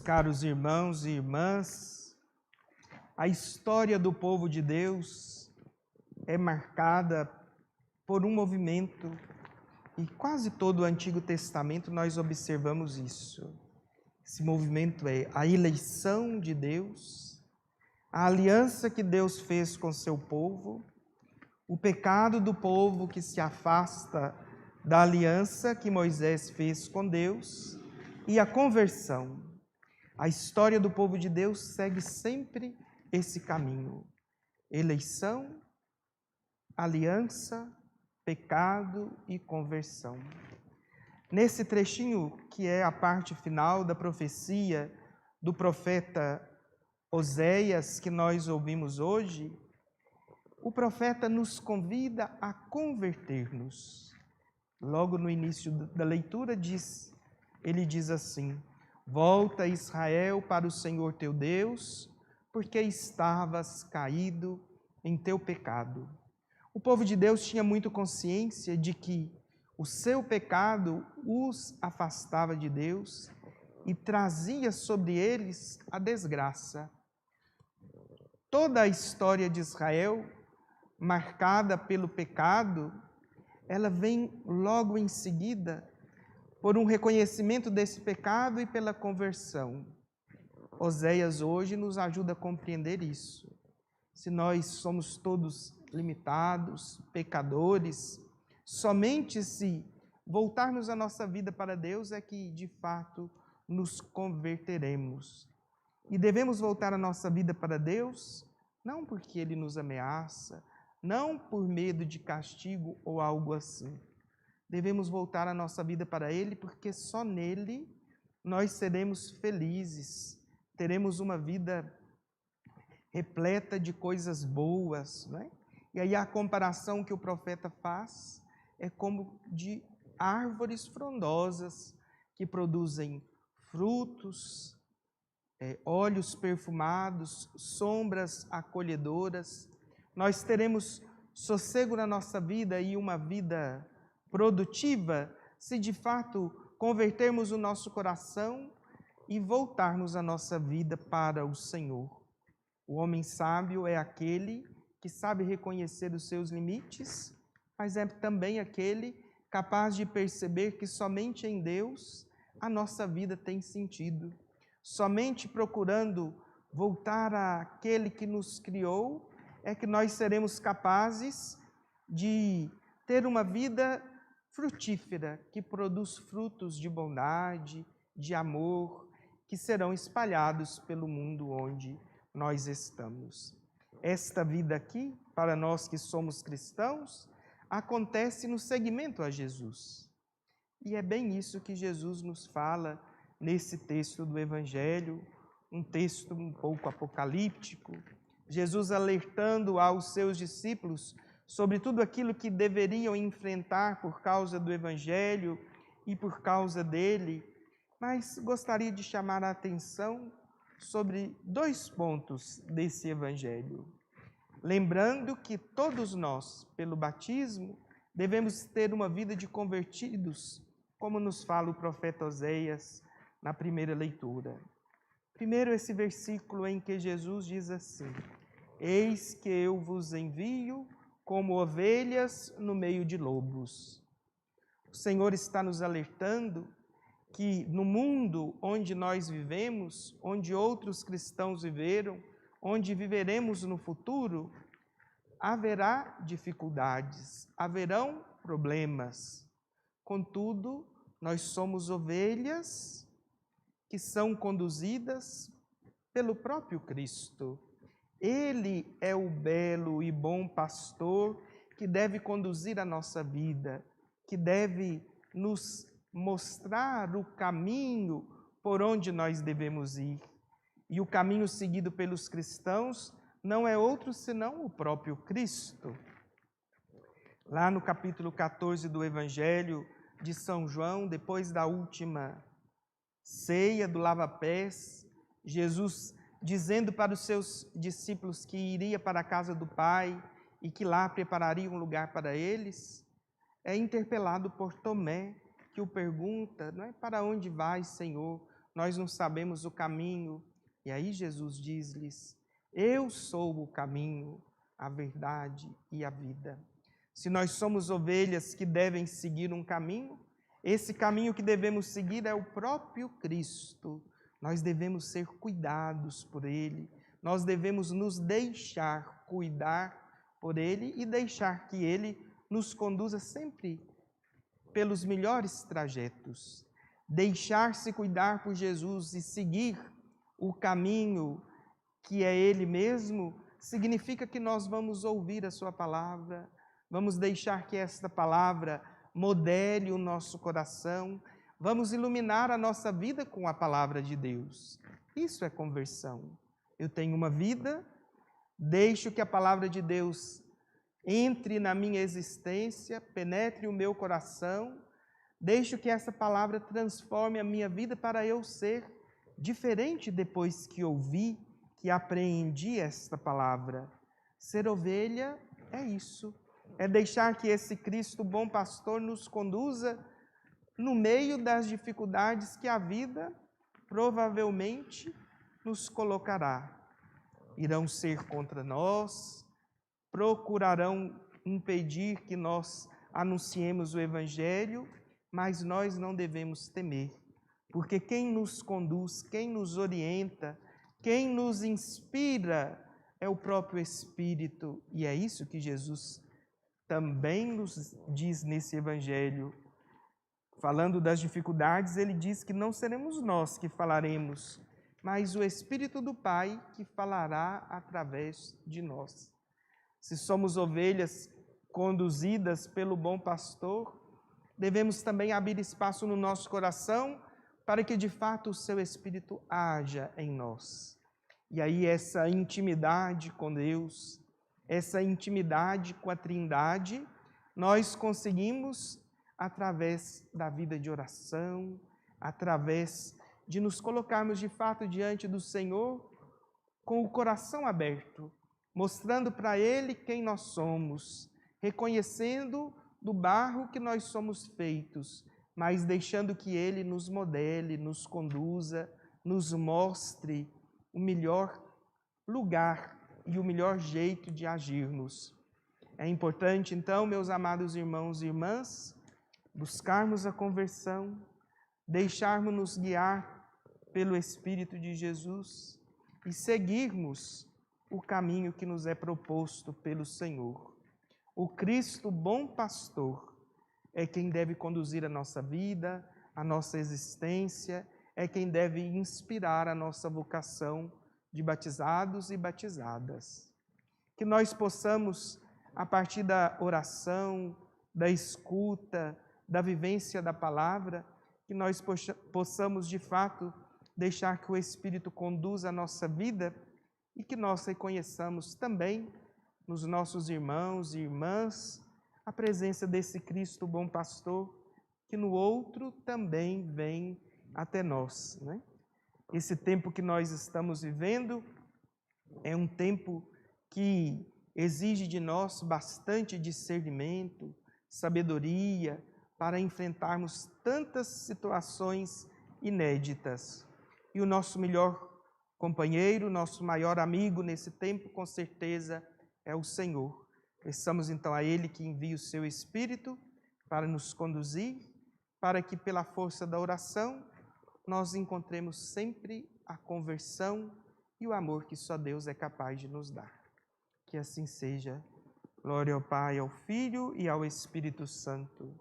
Caros irmãos e irmãs, a história do povo de Deus é marcada por um movimento e quase todo o Antigo Testamento nós observamos isso. Esse movimento é a eleição de Deus, a aliança que Deus fez com seu povo, o pecado do povo que se afasta da aliança que Moisés fez com Deus e a conversão. A história do povo de Deus segue sempre esse caminho: eleição, aliança, pecado e conversão. Nesse trechinho, que é a parte final da profecia do profeta Oséias, que nós ouvimos hoje, o profeta nos convida a converter-nos. Logo no início da leitura, ele diz assim: volta, Israel, para o Senhor teu Deus, porque estavas caído em teu pecado. O povo de Deus tinha muito consciência de que o seu pecado os afastava de Deus e trazia sobre eles a desgraça. Toda a história de Israel, marcada pelo pecado, ela vem logo em seguida por um reconhecimento desse pecado e pela conversão. Oséias hoje nos ajuda a compreender isso. Se nós somos todos limitados, pecadores, somente se voltarmos a nossa vida para Deus é que, de fato, nos converteremos. E devemos voltar a nossa vida para Deus, não porque Ele nos ameaça, não por medo de castigo ou algo assim. Devemos voltar a nossa vida para Ele, porque só nele nós seremos felizes, teremos uma vida repleta de coisas boas, não é? E aí a comparação que o profeta faz é como de árvores frondosas que produzem frutos, óleos perfumados, sombras acolhedoras. Nós teremos sossego na nossa vida e uma vida produtiva se de fato convertermos o nosso coração e voltarmos a nossa vida para o Senhor. O homem sábio é aquele que sabe reconhecer os seus limites, mas é também aquele capaz de perceber que somente em Deus a nossa vida tem sentido. Somente procurando voltar àquele que nos criou é que nós seremos capazes de ter uma vida frutífera, que produz frutos de bondade, de amor, que serão espalhados pelo mundo onde nós estamos. Esta vida aqui, para nós que somos cristãos, acontece no seguimento a Jesus. E é bem isso que Jesus nos fala nesse texto do Evangelho, um texto um pouco apocalíptico. Jesus alertando aos seus discípulos sobre tudo aquilo que deveriam enfrentar por causa do Evangelho e por causa dele, mas gostaria de chamar a atenção sobre 2 pontos desse Evangelho. Lembrando que todos nós, pelo batismo, devemos ter uma vida de convertidos, como nos fala o profeta Oséias na primeira leitura. Primeiro, esse versículo em que Jesus diz assim: eis que eu vos envio como ovelhas no meio de lobos. O Senhor está nos alertando que no mundo onde nós vivemos, onde outros cristãos viveram, onde viveremos no futuro, haverá dificuldades, haverão problemas. Contudo, nós somos ovelhas que são conduzidas pelo próprio Cristo. Ele é o belo e bom pastor que deve conduzir a nossa vida, que deve nos mostrar o caminho por onde nós devemos ir. E o caminho seguido pelos cristãos não é outro senão o próprio Cristo. Lá no capítulo 14 do Evangelho de São João, depois da última ceia do lava-pés, Jesus dizendo para os seus discípulos que iria para a casa do Pai e que lá prepararia um lugar para eles, é interpelado por Tomé, que o pergunta, não é, para onde vais, Senhor? nós não sabemos o caminho. E aí Jesus diz-lhes: eu sou o caminho, a verdade e a vida. Se nós somos ovelhas que devem seguir um caminho, esse caminho que devemos seguir é o próprio Cristo. Nós devemos ser cuidados por Ele, nós devemos nos deixar cuidar por Ele e deixar que Ele nos conduza sempre pelos melhores trajetos. Deixar-se cuidar por Jesus e seguir o caminho que é Ele mesmo, significa que nós vamos ouvir a Sua palavra, vamos deixar que esta palavra modele o nosso coração, vamos iluminar a nossa vida com a palavra de Deus. Isso é conversão. Eu tenho uma vida, deixo que a palavra de Deus entre na minha existência, penetre o meu coração, deixo que essa palavra transforme a minha vida para eu ser diferente depois que ouvi, que apreendi esta palavra. Ser ovelha é isso, é deixar que esse Cristo bom pastor nos conduza no meio das dificuldades que a vida provavelmente nos colocará. Irão ser contra nós, procurarão impedir que nós anunciemos o Evangelho, mas nós não devemos temer, porque quem nos conduz, quem nos orienta, quem nos inspira é o próprio Espírito, e é isso que Jesus também nos diz nesse Evangelho. Falando das dificuldades, ele diz que não seremos nós que falaremos, mas o Espírito do Pai que falará através de nós. Se somos ovelhas conduzidas pelo bom pastor, devemos também abrir espaço no nosso coração para que de fato o seu Espírito haja em nós. E aí essa intimidade com Deus, essa intimidade com a Trindade, nós conseguimos através da vida de oração, através de nos colocarmos de fato diante do Senhor com o coração aberto, mostrando para Ele quem nós somos, reconhecendo do barro que nós somos feitos, mas deixando que Ele nos modele, nos conduza, nos mostre o melhor lugar e o melhor jeito de agirmos. É importante, então, meus amados irmãos e irmãs, buscarmos a conversão, deixarmos-nos guiar pelo Espírito de Jesus e seguirmos o caminho que nos é proposto pelo Senhor. O Cristo bom pastor é quem deve conduzir a nossa vida, a nossa existência, é quem deve inspirar a nossa vocação de batizados e batizadas. Que nós possamos, a partir da oração, da escuta, da vivência da palavra, que nós possamos de fato deixar que o Espírito conduza a nossa vida e que nós reconheçamos também nos nossos irmãos e irmãs a presença desse Cristo bom pastor, que no outro também vem até nós, né? Esse tempo que nós estamos vivendo é um tempo que exige de nós bastante discernimento, sabedoria, para enfrentarmos tantas situações inéditas. E o nosso melhor companheiro, nosso maior amigo nesse tempo, com certeza, é o Senhor. Peçamos então a Ele que envie o seu Espírito para nos conduzir, para que pela força da oração nós encontremos sempre a conversão e o amor que só Deus é capaz de nos dar. Que assim seja. Glória ao Pai, ao Filho e ao Espírito Santo.